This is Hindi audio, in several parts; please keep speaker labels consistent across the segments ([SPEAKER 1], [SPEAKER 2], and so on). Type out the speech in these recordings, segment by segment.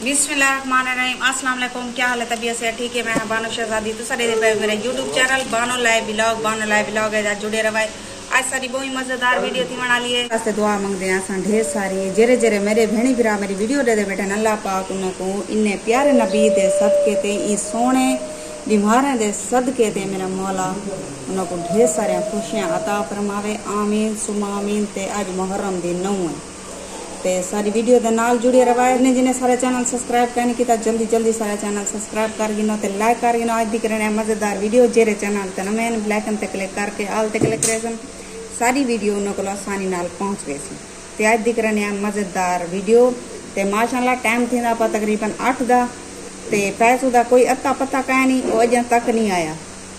[SPEAKER 1] बिस्मिल्लाहिर्रहमानिर्रहीम। अस्सलाम वालेकुम। क्या हाल है? तबीयत से ठीक है? मैं बानो शहजादी तो सारे पे मेरे YouTube channel Bano live blog है जुड़े रवाए। आज सारी बहुत ही मजेदार वीडियो थी बना लिए। वास्ते दुआ मंगते हैं असा ढेर सारी जेरे जेरे मेरे भेणी भरा मेरी वीडियो दे बैठे अल्लाह पाक उनको इन्ने प्यारे नबी दे सदके ते ई सोने बीमारे दे सदके ते मेरा मौला उनको ढेर सारे खुशियां अता फरमावे। आमीन सुमा आमीन। ते आज मुहर्रम दी 9 है ते सारी वीडियो दे नाल जुड़े रवाए ने जिन्हें सारे चैनल सब्सक्राइब करने की जल्दी जल्दी सारे चैनल सब्सक्राइब कर गिनो ते लाइक कर गिनो। आज दी करने मजेदार वीडियो जेरे चैनल ते नमें ब्लैक ते क्लिक करके आल ते क्लिक करेसन सारी वीडियो उन को आसानी नाल पहुंच गई सी। ते आज दी करने मजेदार वीडियो ते माशाल्लाह टाइम थी पा तकरीबन 8 दा ते पैसों का कोई अता पता कह नहीं वो अजें तक नहीं आया।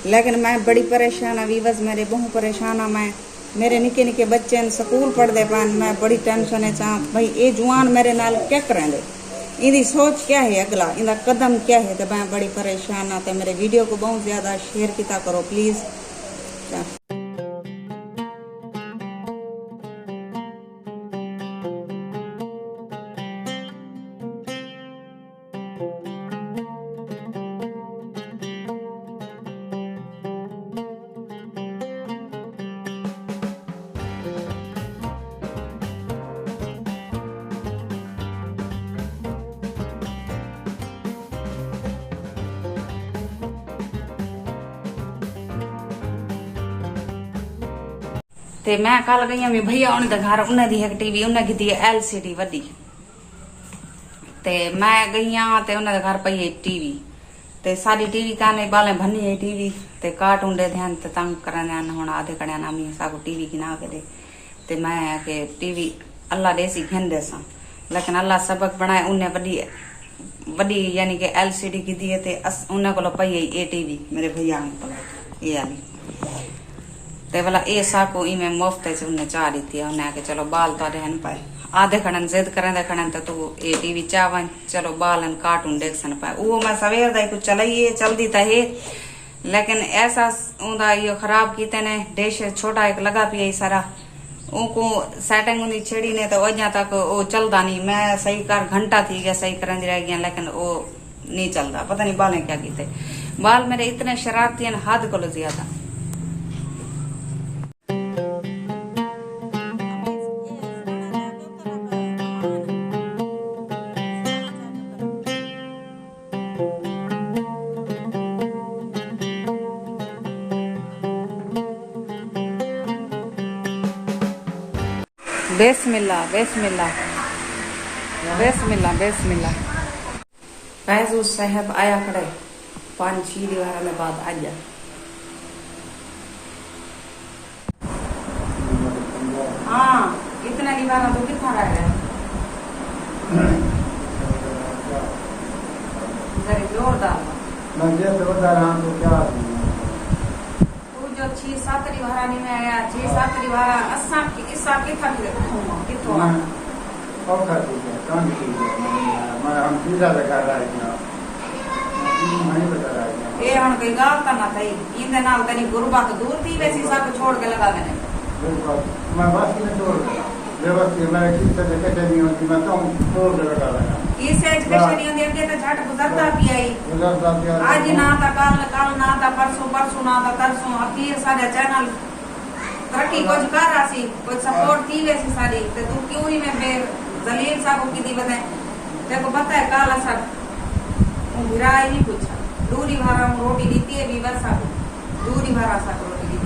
[SPEAKER 1] लेकिन मैं बड़ी परेशान हाँ वीवस मेरे बहुत परेशान हाँ। मैं मेरे निके निके बच्चे स्कूल पढ़ते पान मैं बड़ी टेंशन है चाह भाई ये जुआन मेरे नाल क्या करेंगे इनकी सोच क्या है अगला इनका कदम क्या है। तो मैं बड़ी परेशान हाँ। तो मेरे वीडियो को बहुत ज़्यादा शेयर किया करो प्लीज़। ते मैं कल गई भी भैया उन्हें घर उन्हें दी एक टीवी उन्हें की LCD वड्डी ते मैं गई ते उन्हें घर पई है टीवी ते सारी टीवी काने बाले भन्नी है टीवी ते कार्टून दे ध्यान ते तंग करने हुन आधे कड़े नामी साको टीवी की ना करे ते मैं के टीवी अल्लाह देसी घेन देसा। लेकिन अल्लाह सबक बनाए उन्हें वड्डी वड्डी यानी कि LCD की दी ते उन्हें को पई है ये टीवी मेरे भैया को ये वाली ते वाला ए साको इमे मुफ्त से उन्हें चाह दी थी। उन्हें आके चलो बाल तो रहन पाए आधे खड़न जिद करें खड़न तो तू ये टीवी चावन चलो बालन कार्टून देख सन पाए वो मैं सवेर दा कुछ चलाइए चलती तो है। लेकिन ऐसा उनका ये खराब किते ने डिश छोटा एक लगा पिया सारा उनको सेटिंग उन्हें छेड़ी ने तो अजा तक वो चलता नहीं। मैं सही कर घंटा थी गया सही कर रह गया लेकिन वो नहीं चलता। पता नहीं बालें क्या किते बाल मेरे इतने शरारती हैं हद को ज्यादा। बिस्मिल्लाह बिस्मिल्लाह बिस्मिल्लाह बिस्मिल्लाह। फैजू साहब आया खड़े 5-6 दीवार में बाद आ जा। हाँ इतना दीवार तो कितना रह गया जरा जोरदार तो क्या जो 6-7 दीवारा नहीं में आया 6-7 दीवारा अस्सा किस्सा कितना कितो
[SPEAKER 2] और कर दिया कौन चीज है मैं हम सीधा लगा रहा है नहीं बता रहा है
[SPEAKER 1] ये हन कोई गाल ता ना थई इंदे नाल तनी गुरबत दूर थी वैसी सब छोड़ के लगा देने
[SPEAKER 2] मैं बस में छोड़ दिया व्यवस्थित मैं किस तरह कैसे नहीं होती मैं तो छोड़ के लगा रहा
[SPEAKER 1] इस एज कैसे नहीं होती अगे तो झट गुजरता पिया आज ना ता कल ना ता परसों ना ता तरसों अखीर सारे चैनल तरक्की कुछ कर रहा सी कुछ सपोर्ट थी वैसी सारी ते तू क्यों ही मैं जलील साहब की दी बताए तेरे को पता है काला सब गिरा ही नहीं पूछा दूरी भरा रोटी दी है वीवर साहब दूरी भरा सा रोटी दी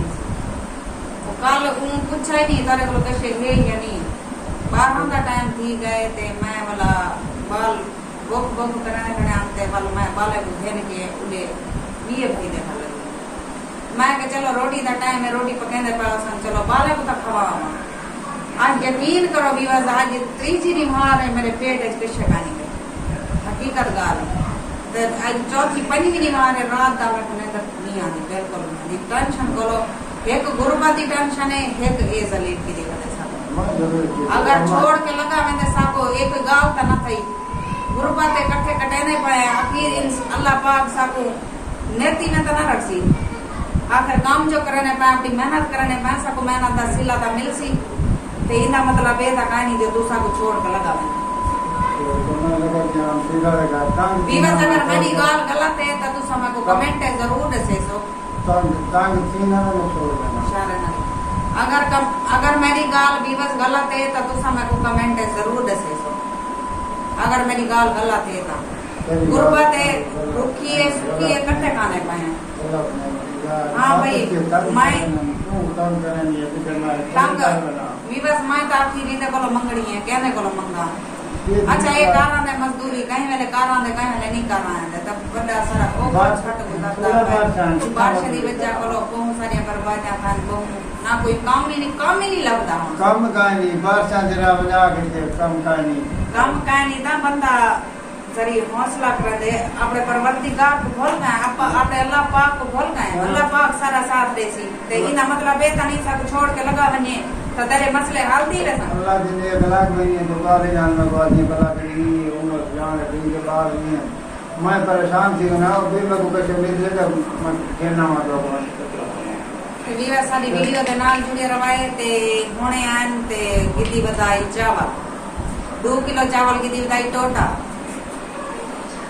[SPEAKER 1] तो कल पूछा ही नहीं तारे को कैसे है या नहीं 12 का टाइम थी गए थे मैं वाला बाल बोक बोक कराने खड़े आते वाल मैं बाले को घेन के उड़े ये भी देखा लगी मैं के चलो रोटी का टाइम है रोटी पकाने पास चलो बाले को तो खवावा। आज यकीन करो विवाद आज तीसरी बीमार है मेरे पेट कुछ खानी में हकीकत गाल तो आज चौथी 5वीं बीमार है रात का मैं नहीं आती बिल्कुल नहीं टेंशन करो एक गुरबती टेंशन है एक ये जलील की दिक्कत है अगर छोड़ के लगा मैंने साको एक गाँव का न थी गुरबते कट्ठे कटे नहीं पाए आखिर अल्लाह पाक साको नेती में तो न रख सी आखिर काम जो करने पाए अपनी मेहनत करने पाए साको मेहनत का सिला था मिल सी तो इना मतलब ये था कहानी जो दूसरा को छोड़ के लगा वीवर्स अगर मेरी गाल गलत है तो तुम मेरे को कमेंट है जरूर दसे सो अगर मेरी गाल वीवर्स गलत है तो तुम मेरे को कमेंट है जरूर दसे सो अगर मेरी गाल गलत है तो गुरबत है रुखी है सुखी है कट्टे खाने पाए हाँ भाई मैं वीवर्स मैं तो आखिर रीते को मंगड़ी है कहने को मंगा अच्छा ये कारा ने मजदूरी कहीं वाले कारा ने कहीं वाले नहीं कर रहे हैं तब बड़ा सारा ओ बात छट गुजरता है बारिश दी वजह को बहुत सारी बर्बादियां खान को ना कोई काम ही नहीं लगता
[SPEAKER 2] काम का नहीं बारिश जरा बजा के काम का नहीं
[SPEAKER 1] था बंदा जरी हौसला कर दे अपने परवरदिगार को भूल गए अपने अल्लाह पाक को भूल गए अल्लाह पाक सारा साथ देसी ते इना मतलब है नहीं सब छोड़ के लगा बने तो तेरे मसले हल दी रहे
[SPEAKER 2] अल्लाह दिन एक लाख महीने तो बारे जान में बाजी बला करी उम्र जान दिन के बाद नहीं मैं परेशान थी ना और फिर मैं को कैसे मिल जाएगा मैं खेलना मतलब
[SPEAKER 1] वीरा सारी वीडियो दे नाल जुड़े रवाए ते होने आन ते गिद्दी बताई चावल 2 किलो चावल गिद्दी बताई टोटा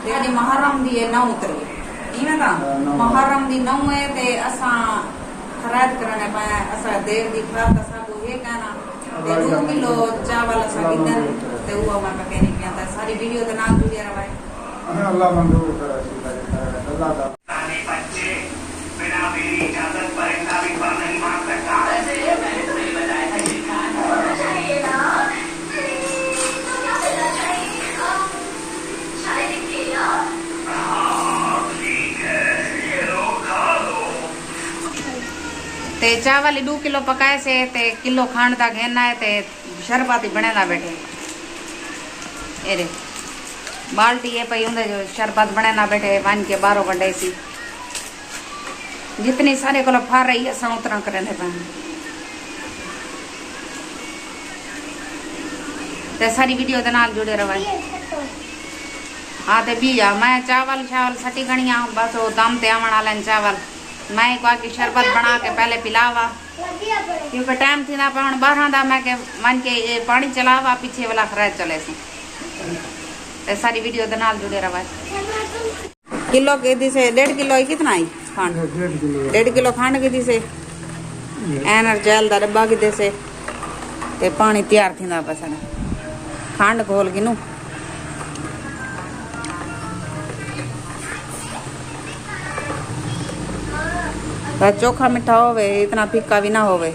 [SPEAKER 1] ते अॼु मुहर्रम दी 9 उतरी इना ता मुहर्रम दी 9 है ते असा खराज करने पाया असा देर दी खराब असा को ये कहना ते 2 किलो चावल असा गिद्दन ते वो मैं कहनी पिया था सारी वीडियो दे नाल जुड़े रवाए
[SPEAKER 2] अल्लाह मंजूर करे अल्लाह दा
[SPEAKER 3] बच्चे बिना मेरी इजाजत परीक्षा भी पर नहीं मार सकता ऐसे मैंने तुम्हें बताया था कि
[SPEAKER 1] ते चावल 2 किलो पकाए से ते किलो खांड ता घेना है ते शरबत बनेदा बैठे एरे बाल्टी है पई उंदे जो शरबत बनेना बैठे वन के 12 घंटे सी जितनी सारे को फार रही है असा उतना करने पाए ते सारी वीडियो दे नाल जुड़े रहो हाँ ते बीजा मैं चावल सटी गणिया बस वो दम ते आवन वाले चावल मैं की शरबत बना के पहले पिलावा क्योंकि टाइम थी ना पावन 12 दा मैं के मन के ये पानी चलावा पीछे वाला खराज चले से ते सारी वीडियो दे नाल जुड़े रहो किलो के दी से 1.5 किलो कितना आई खांड 1.5 किलो खांड के दी से एनर जेल दा डब्बा के दे से ते पानी तैयार थींदा बस खांड घोल गिनू चोखा मीठा होवे इतना फीका भी ना होवे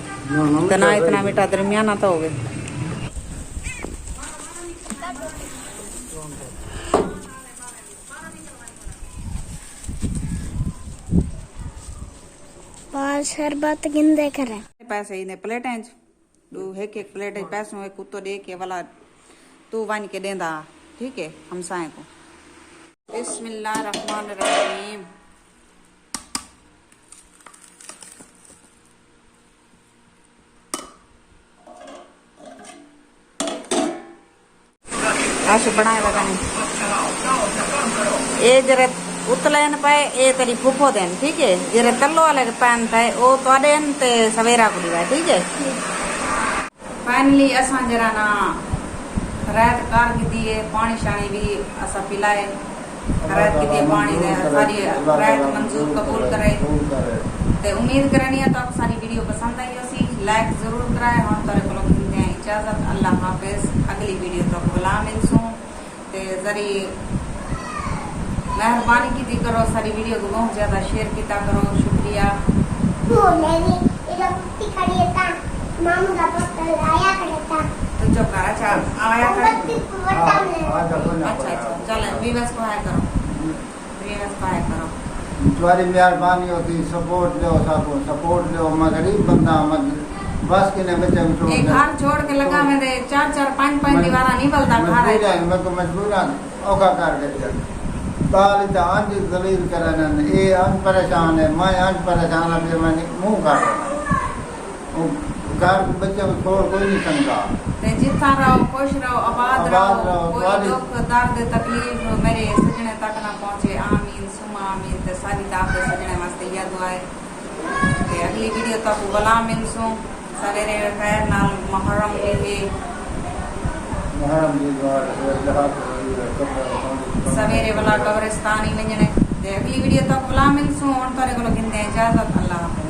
[SPEAKER 1] इतना इतना मीठा दरमियाना तो होवे
[SPEAKER 4] और शरबत गिंदे करे
[SPEAKER 1] पैसे इने प्लेटें दो एक प्लेट पैसों एक कुत्तो दे के वाला तू वन के देंदा ठीक है हमसाए को बिस्मिल्लाहिर्रहमानिर्रहीम आश बनाए लगाने ए जरे उतलेन पे ए तेरी फूफो देन ठीक है जरे तल्लो वाले पैन थे ओ तो देन ते सवेरा को दिया ठीक है फाइनली असा जरा ना रात कार की दिए पानी शानी भी असा पिलाए रात की दिए पानी दे सारी रात मंजूर कबूल करे ते उम्मीद करनी है तो आप सारी वीडियो पसंद आई होसी लाइक जरूर कराए हम तारे को मिलते हैं इजाजत अल्लाह हाफिज अगली वीडियो तक बुला मिलसूं ते जरी मेहरबानी की करो सारी वीडियो को बहुत ज्यादा शेयर किया करो शुक्रिया
[SPEAKER 4] मामू का पोस्टर आया करता
[SPEAKER 1] तो जो कर अच्छा आया कर अच्छा चल वीवर्स को हाय करो
[SPEAKER 2] तुम्हारी मेहरबानी होती सपोर्ट दो सबको सपोर्ट दो मैं गरीब बंदा मत बस के ने बच्चे में
[SPEAKER 1] एक घर छोड़ के लगा मेरे 4 5 दीवारा नहीं बलता खा रहा है
[SPEAKER 2] मैं को मजबूर ओका कर के ताली ता आज दलील करन ए आज परेशान है मैं आज परेशान है मैं मुंह कर घर बच्चे को छोड़ कोई नहीं संगा
[SPEAKER 1] जितना रहो खुश रहो आबाद रहो कोई दुख दर्द तकलीफ मेरे सजने तक ना पहुंचे आमीन सुमा आमीन ते सारी दाद सजने वास्ते यह दुआ है ते अगली वीडियो तक बुला मिलसूं सवेरे खैर नाल मुहर्रम के सवेरे वाला कब्रिस्तान ही वञणे ते अगली वीडियो तक बुला मिलसूं और तारे को गिंदे इजाजत अल्लाह हाफ़िज़।